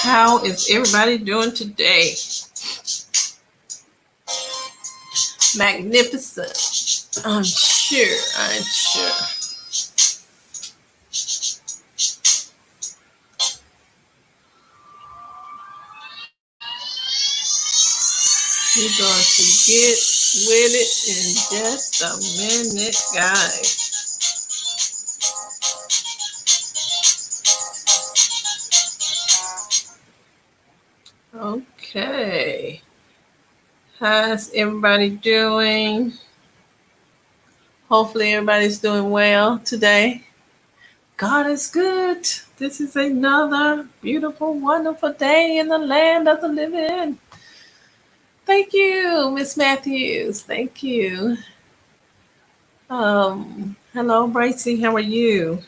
How is everybody doing today? Magnificent. I'm sure. We're going to get with it in just a minute, guys. Okay. How's everybody doing? Hopefully everybody's doing well today. God is good. This is another beautiful, wonderful day in the land of the living. Thank you, Miss Matthews. Thank you. Hello, Bracy. How are you?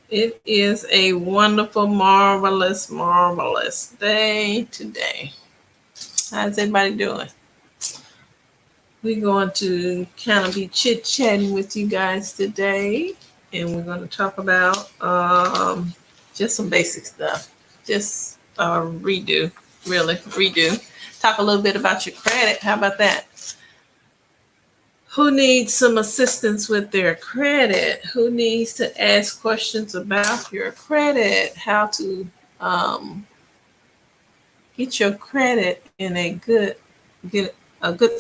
It is a wonderful, marvelous, marvelous day today. How's everybody doing? We're going to kind of be chit-chatting with you guys today, and we're going to talk about just some basic stuff. Just redo. Talk a little bit about your credit. How about that? Who needs some assistance with their credit? Who needs to ask questions about your credit? How to get your credit in a good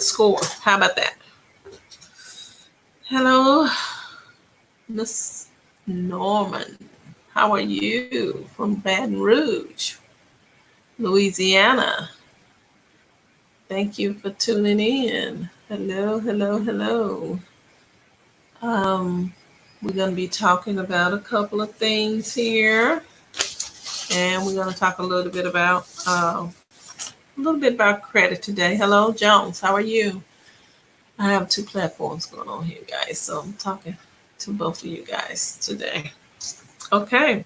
score? How about that? Hello, Miss Norman. How are you from Baton Rouge, Louisiana? Thank you for tuning in. Hello. We're going to be talking about a couple of things here, and we're going to talk a little bit about credit today. Hello, Jones. How are you? I have two platforms going on here, guys, so I'm talking to both of you guys today. Okay.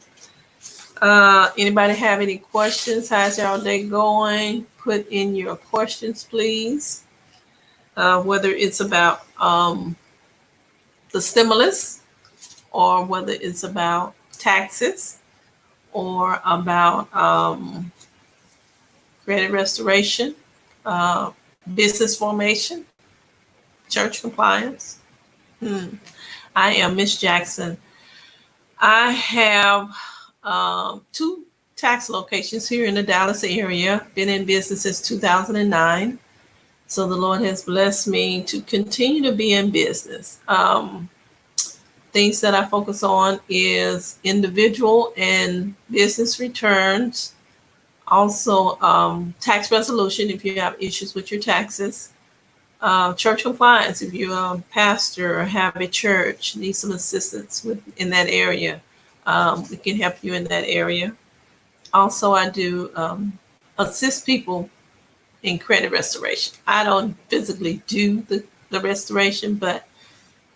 Anybody have any questions? How's y'all day going? Put in your questions, please. Whether it's about the stimulus, or whether it's about taxes, or about credit restoration, business formation, church compliance. I am Miss Jackson. I have two tax locations here in the Dallas area. Been in business since 2009. So the Lord has blessed me to continue to be in business. Things that I focus on is individual and business returns. Also, tax resolution if you have issues with your taxes. Church compliance if you're a pastor or have a church, need some assistance in that area. We can help you in that area. Also, I do assist people in credit restoration. I don't physically do the restoration, but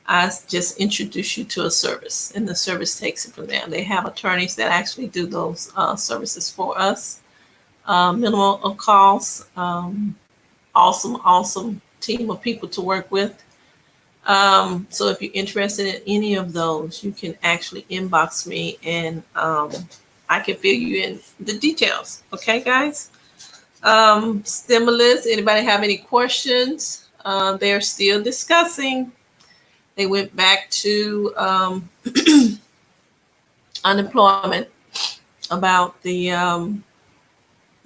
I just introduce you to a service, and the service takes it from there. They have attorneys that actually do those services for us. Minimal of cost. Awesome team of people to work with. So if you're interested in any of those, you can actually inbox me, and I can fill you in the details. Okay, guys? Stimulus, anybody have any questions? They're still discussing. They went back to unemployment, about the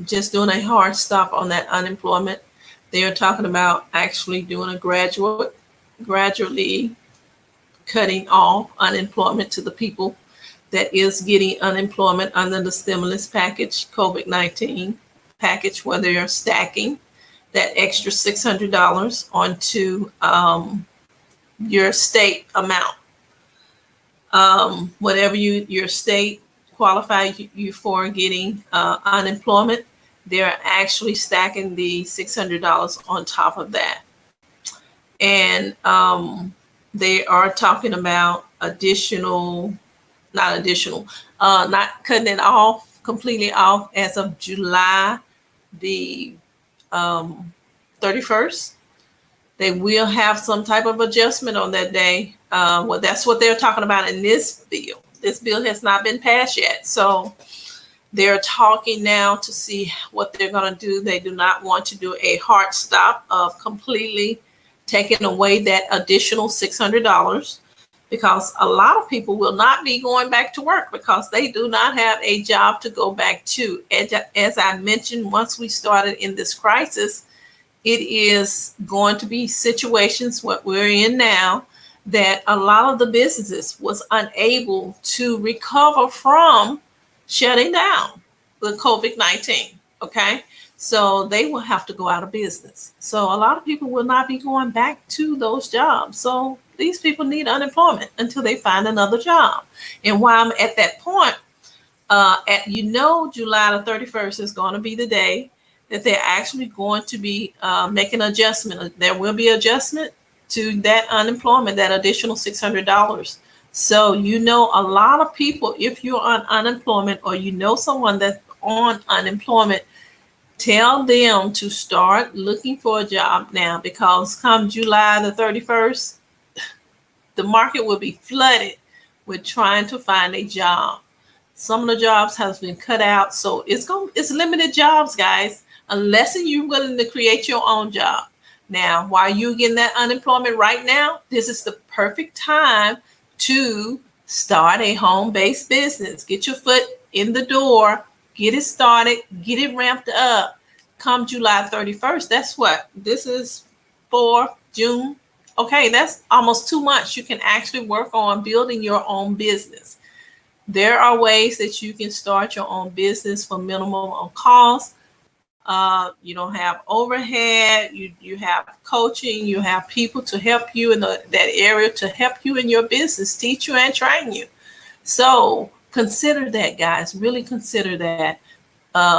just doing a hard stop on that unemployment. They are talking about actually doing a gradually cutting off unemployment to the people that is getting unemployment under the stimulus package, COVID-19 package, where they are stacking that extra $600 onto your state amount. Whatever your state qualifies you for getting unemployment, they're actually stacking the $600 on top of that. And they are talking about not cutting it off, completely off as of July the 31st. They will have some type of adjustment on that day. Well, that's what they're talking about in this bill. This bill has not been passed yet. So they're talking now to see what they're going to do. They do not want to do a hard stop of completely taking away that additional $600, because a lot of people will not be going back to work because they do not have a job to go back to. As I mentioned, once we started in this crisis, it is going to be situations what we're in now that a lot of the businesses was unable to recover from shutting down with COVID-19. Okay. So they will have to go out of business. So a lot of people will not be going back to those jobs. So these people need unemployment until they find another job. And while I'm at that point, July the 31st is going to be the day that they're actually going to be making an adjustment. There will be adjustment to that unemployment, that additional $600. So, a lot of people, if you're on unemployment or someone that's on unemployment, tell them to start looking for a job now, because come July the 31st, the market will be flooded with trying to find a job. Some of the jobs has been cut out. So it's limited jobs, guys, unless you're willing to create your own job. Now, while you're getting that unemployment right now, this is the perfect time to start a home-based business. Get your foot in the door, get it started, get it ramped up. Come July 31st, that's what? This is for June. Okay, that's almost 2 months. You can actually work on building your own business. There are ways that you can start your own business for minimum cost. You don't have overhead. You have coaching. You have people to help you in that area, to help you in your business, teach you and train you. So consider that, guys. Really consider that.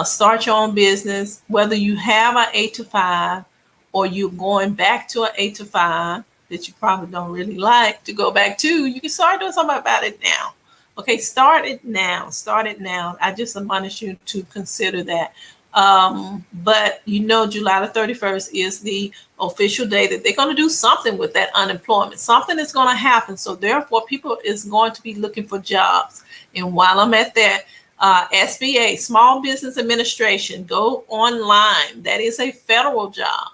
Start your own business, whether you have an 8 to 5 or you're going back to an 8 to 5 that you probably don't really like to go back to. You can start doing something about it now. Okay, start it now. Start it now. I just admonish you to consider that. But July the 31st is the official day that they're going to do something with that unemployment. Something is going to happen. So therefore, people is going to be looking for jobs. And while I'm at that, SBA, Small Business Administration, go online. That is a federal job.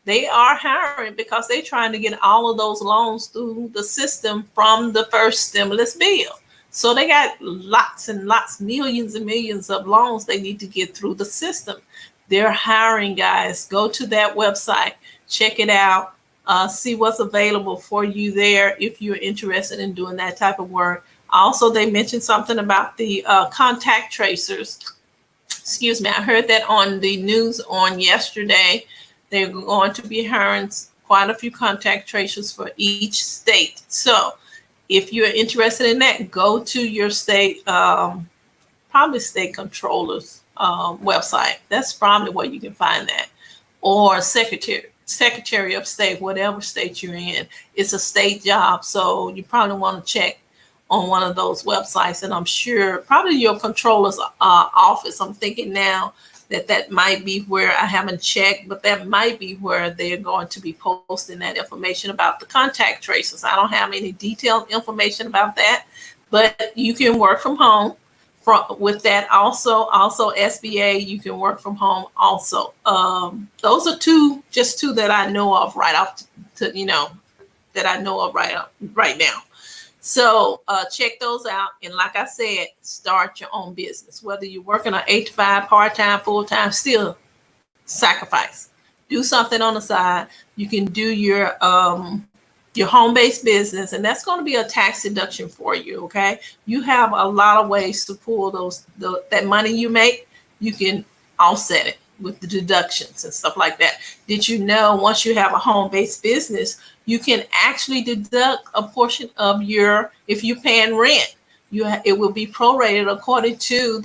They are hiring because they're trying to get all of those loans through the system from the first stimulus bill. So they got lots and lots, millions and millions of loans they need to get through the system. They're hiring, guys. Go to that website, check it out, see what's available for you there if you're interested in doing that type of work. Also, they mentioned something about the contact tracers. Excuse me, I heard that on the news on yesterday. They're going to be hiring quite a few contact tracers for each state. So if you're interested in that, go to your state, probably state controller's website. That's probably where you can find that. Or Secretary of State, whatever state you're in. It's a state job. So you probably want to check on one of those websites. And I'm sure probably your controller's office. I'm thinking now that might be where, I haven't checked, but that might be where they're going to be posting that information about the contact tracers. I don't have any detailed information about that, but you can work from home with that. Also SBA, you can work from home also. Those are just two that I know of right now. So check those out. And like I said, start your own business. Whether you're working on 8 to 5, part-time, full-time, still sacrifice. Do something on the side. You can do your home-based business, and that's going to be a tax deduction for you, okay? You have a lot of ways to pull that money you make. You can offset it with the deductions and stuff like that. Did you know once you have a home-based business, you can actually deduct a portion of if you're paying rent, it will be prorated according to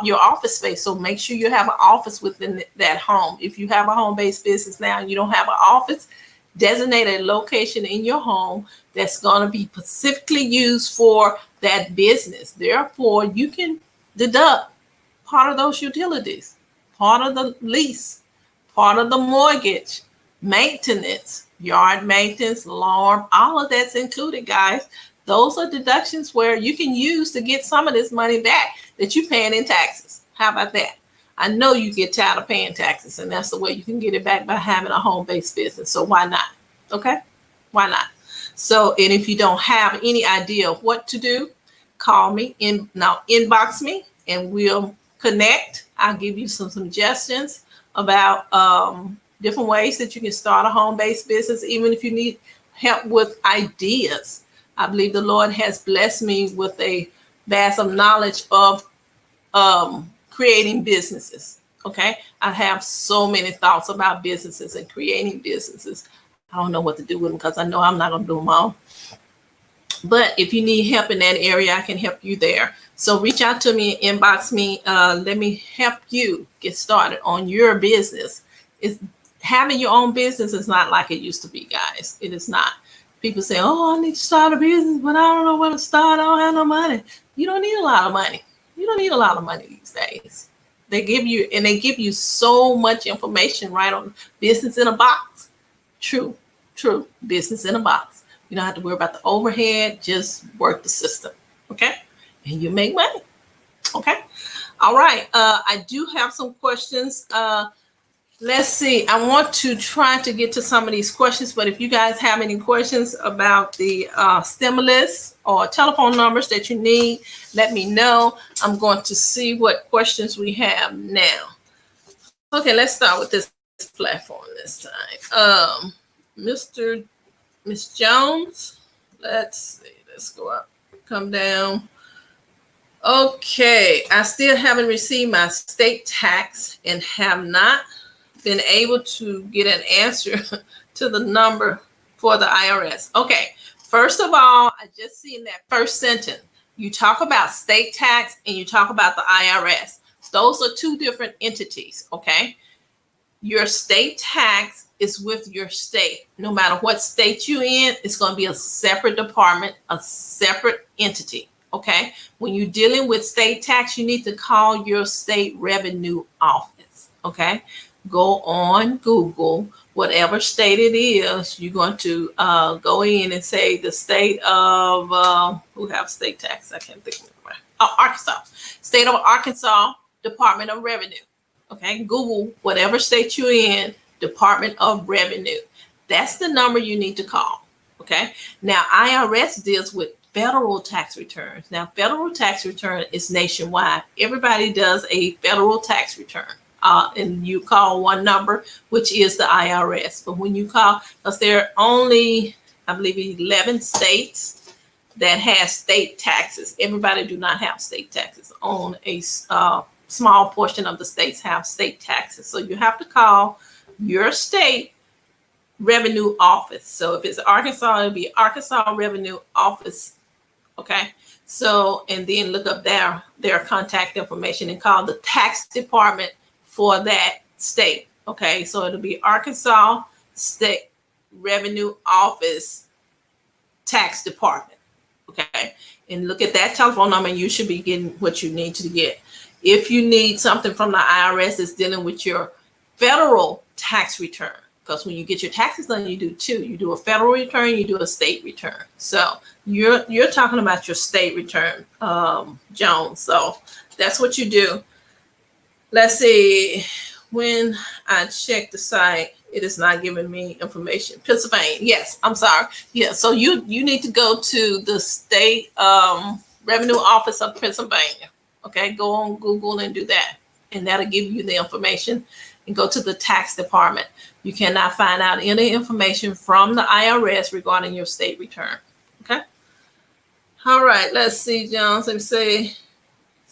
your office space. So make sure you have an office within that home. If you have a home-based business now and you don't have an office, designate a location in your home that's going to be specifically used for that business. Therefore, you can deduct part of those utilities, part of the lease, part of the mortgage, maintenance, yard maintenance, alarm, all of that's included, guys. Those are deductions where you can use to get some of this money back that you're paying in taxes. How about that? I know you get tired of paying taxes, and that's the way you can get it back by having a home-based business. So why not? Okay? Why not? So, and if you don't have any idea of what to do, call me inbox me, and we'll connect. I'll give you some suggestions about different ways that you can start a home-based business, even if you need help with ideas. I believe the Lord has blessed me with a vast of knowledge of creating businesses. Okay. I have so many thoughts about businesses and creating businesses. I don't know what to do with them because I know I'm not going to do them all. But if you need help in that area, I can help you there. So reach out to me, inbox me. Let me help you get started on your business. Having your own business is not like it used to be, guys. It is not. People say, oh, I need to start a business, but I don't know where to start. I don't have no money. You don't need a lot of money. You don't need a lot of money these days. They give you so much information right on business in a box. True. Business in a box. You don't have to worry about the overhead. Just work the system. Okay. And you make money. Okay. All right. I do have some questions. Let's see. I want to try to get to some of these questions, but if you guys have any questions about the stimulus or telephone numbers that you need, let me know. I'm going to see what questions we have now. Okay, let's start with this platform this time. Miss Jones, let's see. Let's go up, come down. Okay, I still haven't received my state tax and have not been able to get an answer to the number for the IRS. Okay, first of all, I just seen that first sentence. You talk about state tax and you talk about the IRS. Those are two different entities, okay? Your state tax is with your state. No matter what state you're in, it's going to be a separate department, a separate entity, okay? When you're dealing with state tax, you need to call your state revenue office, okay? Go on Google, whatever state it is, you're going to go in and say the state of, who have state tax? I can't think of it. Oh, Arkansas. State of Arkansas, Department of Revenue. Okay, Google whatever state you're in, Department of Revenue. That's the number you need to call. Okay, now IRS deals with federal tax returns. Now, federal tax return is nationwide. Everybody does a federal tax return. And you call one number, which is the IRS. But when you call, because there are only, I believe, 11 states that have state taxes. Everybody do not have state taxes. On a small portion of the states have state taxes. So you have to call your state revenue office. So if it's Arkansas, it'll be Arkansas Revenue Office. Okay. So, and then look up their contact information and call the tax department for that state. Okay, so it'll be Arkansas State Revenue Office Tax Department. Okay, and look at that telephone number and you should be getting what you need to get. If you need something from the IRS that's dealing with your federal tax return, because when you get your taxes done, you do two. You do a federal return, you do a state return. So you're talking about your state return, Jones. So that's what you do. Let's see, when I check the site, it is not giving me information. Pennsylvania, yes, I'm sorry. Yeah, so you need to go to the state revenue office of Pennsylvania. Okay, go on Google and do that. And that'll give you the information and go to the tax department. You cannot find out any information from the IRS regarding your state return. Okay. All right, let's see, Jones, let me see.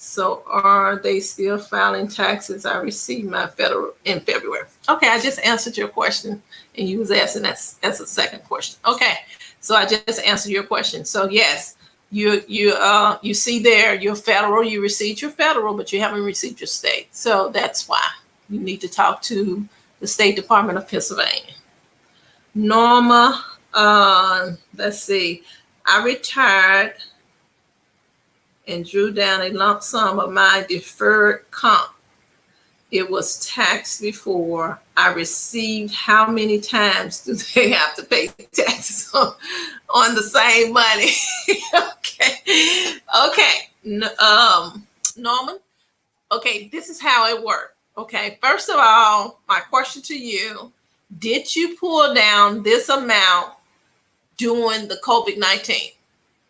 So are they still filing taxes? I received my federal in February. Okay, I just answered your question and you was asking that's a second question. Okay, so I just answered your question. So yes, you see there your federal, you received your federal, but you haven't received your state. So that's why you need to talk to the State Department of Pennsylvania. Norma, let's see, I retired and drew down a lump sum of my deferred comp it was taxed before I received, how many times do they have to pay taxes on the same money? Okay. Norman. Okay, this is how it worked. Okay, first of all, my question to you, did you pull down this amount during the COVID-19?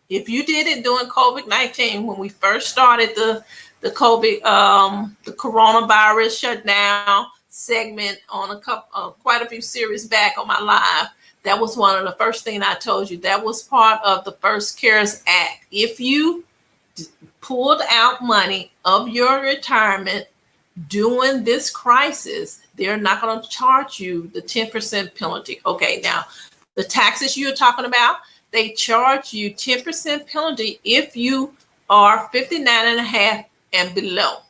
If you did it during COVID-19, when we first started the COVID, the coronavirus shutdown segment on quite a few series back on my live, that was one of the first things I told you. That was part of the first CARES Act. If you pulled out money of your retirement during this crisis, they're not going to charge you the 10% penalty. Okay, now the taxes you're talking about, they charge you 10% penalty if you are 59 and a half and below.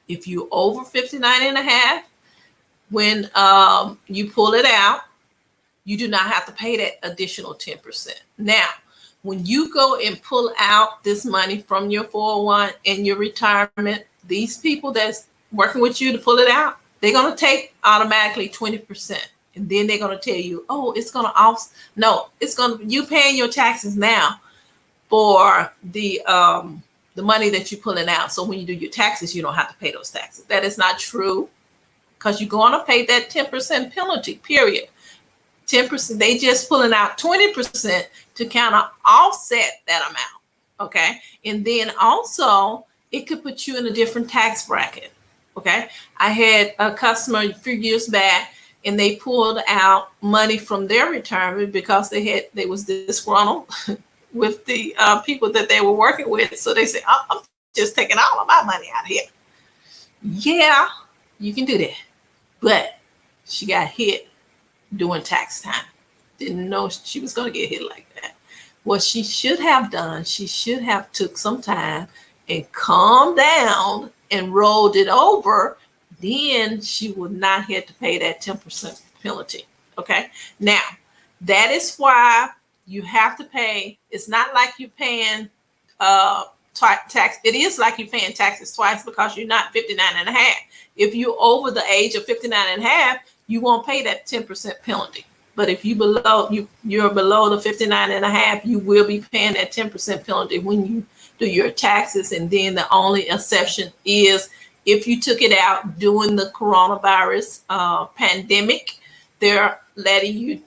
If you over 59 and a half, when you pull it out, you do not have to pay that additional 10%. Now, when you go and pull out this money from your 401 and your retirement, these people that's working with you to pull it out, they're going to take automatically 20%. And then they're going to tell you, oh, it's going to no, it's going to, you paying your taxes now for the money that you're pulling out. So when you do your taxes, you don't have to pay those taxes. That is not true, because you're going to pay that 10% penalty, period. 10%, they just pulling out 20% to kind of offset that amount. Okay. And then also it could put you in a different tax bracket. Okay. I had a customer a few years back, and they pulled out money from their retirement because they was disgruntled with the people that they were working with. So they said, I'm just taking all of my money out of here. Yeah, you can do that. But she got hit during tax time. Didn't know she was going to get hit like that. What she should have done, she should have took some time and calmed down and rolled it over. Then she would not have to pay that 10% penalty. Okay. Now, that is why you have to pay. It's not like you're paying tax. It is like you're paying taxes twice, because you're not 59 and a half. If you're over the age of 59 and a half, you won't pay that 10% penalty. But if you're below the 59 and a half, you will be paying that 10% penalty when you do your taxes. And then the only exception is if you took it out during the coronavirus pandemic, they're letting you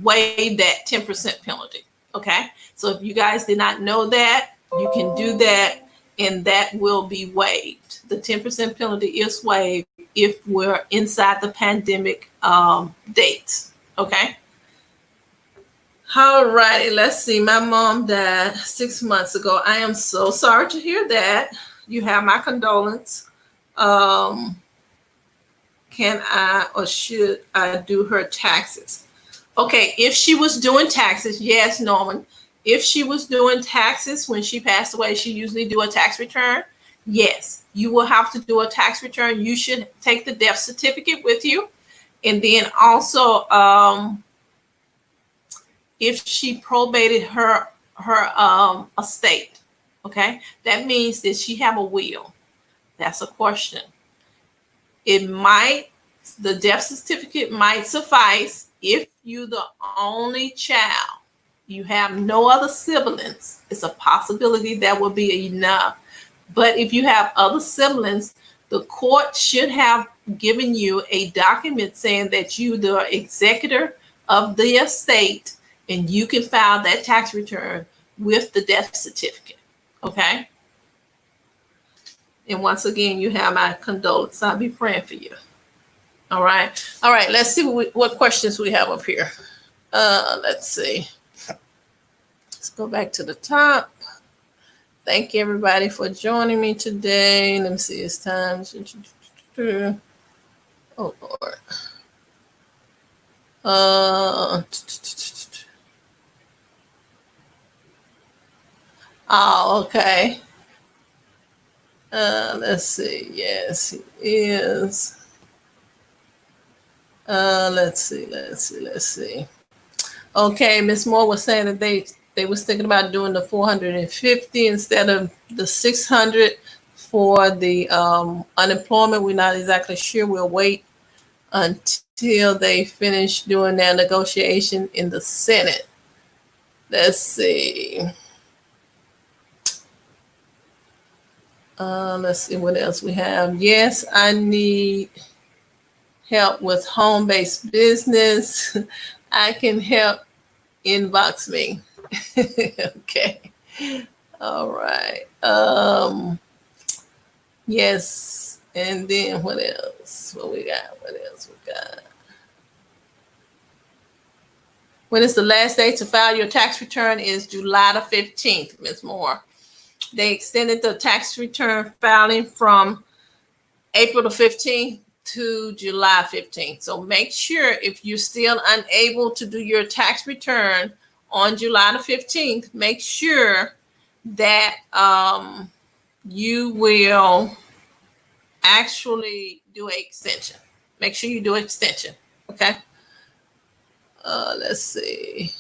waive that 10% penalty. Okay. So if you guys did not know that, you can do that, and that will be waived. The 10% penalty is waived if we're inside the pandemic dates. Okay. All righty. Let's see. My mom died 6 months ago. I am so sorry to hear that. You have my condolence. Can I or should I do her taxes? Okay. If she was doing taxes, yes, Norman. If she was doing taxes when she passed away, she usually do a tax return. Yes, you will have to do a tax return. You should take the death certificate with you. And then also, if she probated her estate, okay, that means that she have a will. That's a question. The death certificate might suffice if you're the only child. You have no other siblings. It's a possibility that will be enough. But if you have other siblings, the court should have given you a document saying that you're the executor of the estate, and you can file that tax return with the death certificate. Okay. And once again, you have my condolence. I'll be praying for you. All right. All right. Let's see what questions we have up here. Let's see. Let's go back to the top. Thank you, everybody, for joining me today. Let me see. It's time. Oh, Lord. Okay. Let's see. Yes, he is. Let's see. Okay, Miss Moore was saying that they was thinking about doing the 450 instead of the 600 for the unemployment. We're not exactly sure. We'll wait until they finish doing their negotiation in the Senate. Let's see. Let's see what else we have. Yes, I need help with home-based business. I can help. Inbox me. Okay. All right. Yes. And then what else? What we got? What else we got? When is the last day to file your tax return? Is July the 15th, Ms. Moore. They extended the tax return filing from April the 15th to July 15th. So make sure if you're still unable to do your tax return on July the 15th, make sure that you will actually do an extension. Make sure you do an extension. Okay. Let's see.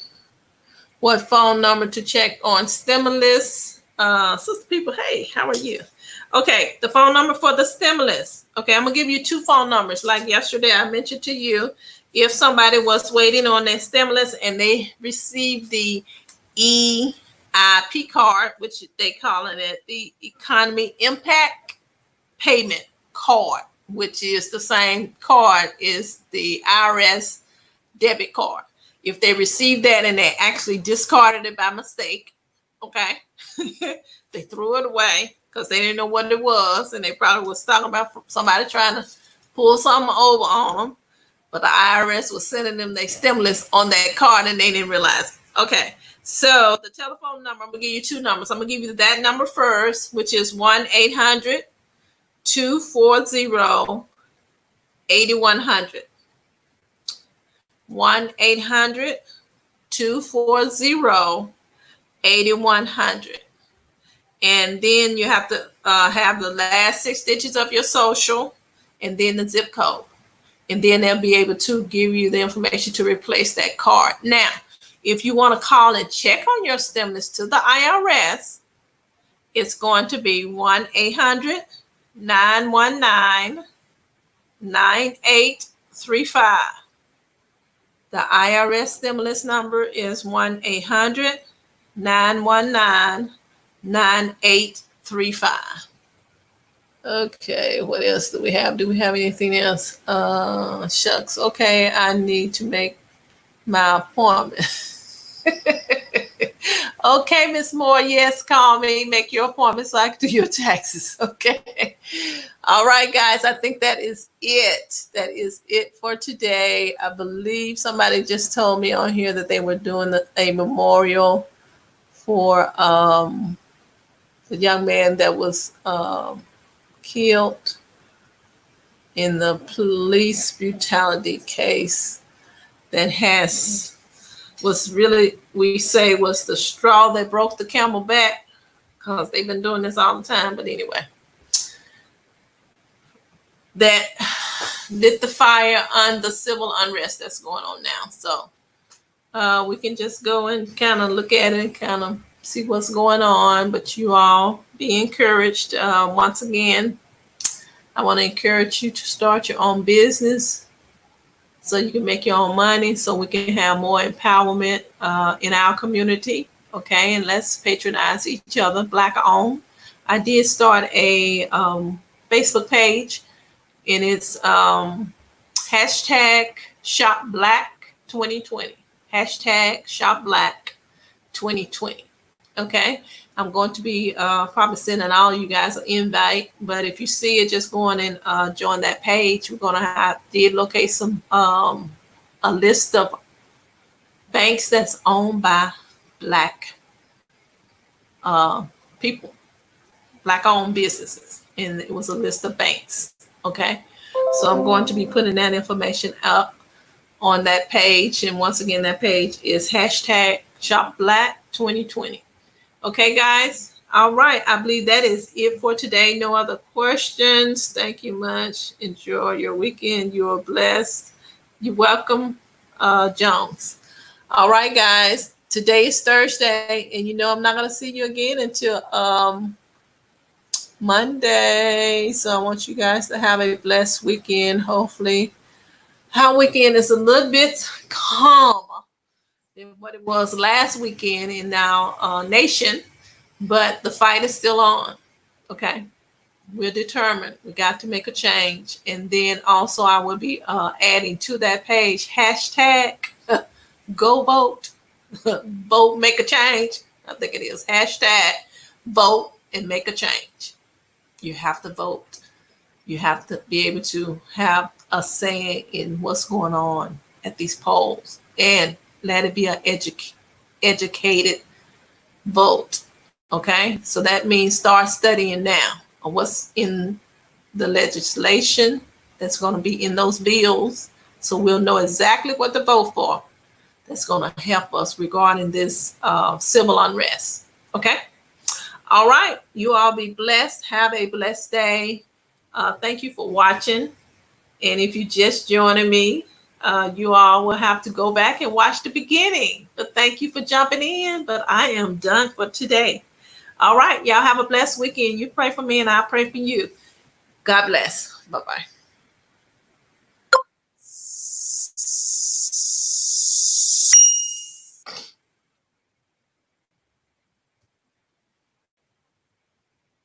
What phone number to check on stimulus? Sister people, hey, how are you? Okay, the phone number for the stimulus. Okay, I'm gonna give you two phone numbers. Like yesterday, I mentioned to you, if somebody was waiting on their stimulus and they received the EIP card, which they calling it the Economy Impact Payment Card, which is the same card as the IRS debit card. If they received that and they actually discarded it by mistake, okay, they threw it away because they didn't know what it was, and they probably was talking about somebody trying to pull something over on them, but the IRS was sending them their stimulus on that card and they didn't realize it. Okay, so the telephone number, I'm going to give you two numbers. I'm going to give you that number first, which is 1-800-240-8100. 1-800-240-8100. And then you have to have the last 6 digits of your social and then the zip code. And then they'll be able to give you the information to replace that card. Now, if you want to call and check on your stimulus to the IRS, it's going to be 1-800-919-9835. The IRS stimulus number is 1-800-919-9835. Okay, what else do we have? Do we have anything else? Shucks. Okay, I need to make my appointment. Okay, Miss Moore, yes, call me, make your appointment so I can do your taxes. Okay. All right, guys, I think that is it. That is it for today. I believe somebody just told me on here that they were doing a memorial for the young man that was killed in the police brutality case that was really, we say, was the straw that broke the camel back, because they've been doing this all the time. But anyway, that lit the fire on the civil unrest that's going on now. So we can just go and kind of look at it and kind of see what's going on. But you all be encouraged. Once again, I want to encourage you to start your own business so you can make your own money, so we can have more empowerment in our community. Okay, and let's patronize each other, Black owned. I did start a Facebook page, and it's hashtag Shop Black 2020. Hashtag Shop Black 2020. Okay, I'm going to be probably sending all you guys an invite, but if you see it, just go on and join that page. We're going to locate some a list of banks that's owned by Black people, Black owned businesses, and it was a list of banks. Okay, so I'm going to be putting that information up on that page, and once again, that page is hashtag Shop Black 2020. Okay, guys. All right. I believe that is it for today. No other questions. Thank you much. Enjoy your weekend. You're blessed. You're welcome, Jones. All right, guys. Today is Thursday, and I'm not going to see you again until Monday. So I want you guys to have a blessed weekend. Hopefully, our weekend is a little bit calmer than what it was last weekend in our nation, but the fight is still on. Okay. We're determined. We got to make a change. And then also, I will be adding to that page hashtag go vote. Vote, make a change. I think it is hashtag vote and make a change. You have to vote. You have to be able to have a say in what's going on at these polls, and let it be an educated vote. Okay, so that means start studying now on what's in the legislation that's going to be in those bills, so we'll know exactly what to vote for. That's going to help us regarding this civil unrest. Okay. All right. You all be blessed. Have a blessed day. Thank you for watching. And if you just joining me, you all will have to go back and watch the beginning. But thank you for jumping in. But I am done for today. All right. Y'all have a blessed weekend. You pray for me and I pray for you. God bless. Bye-bye.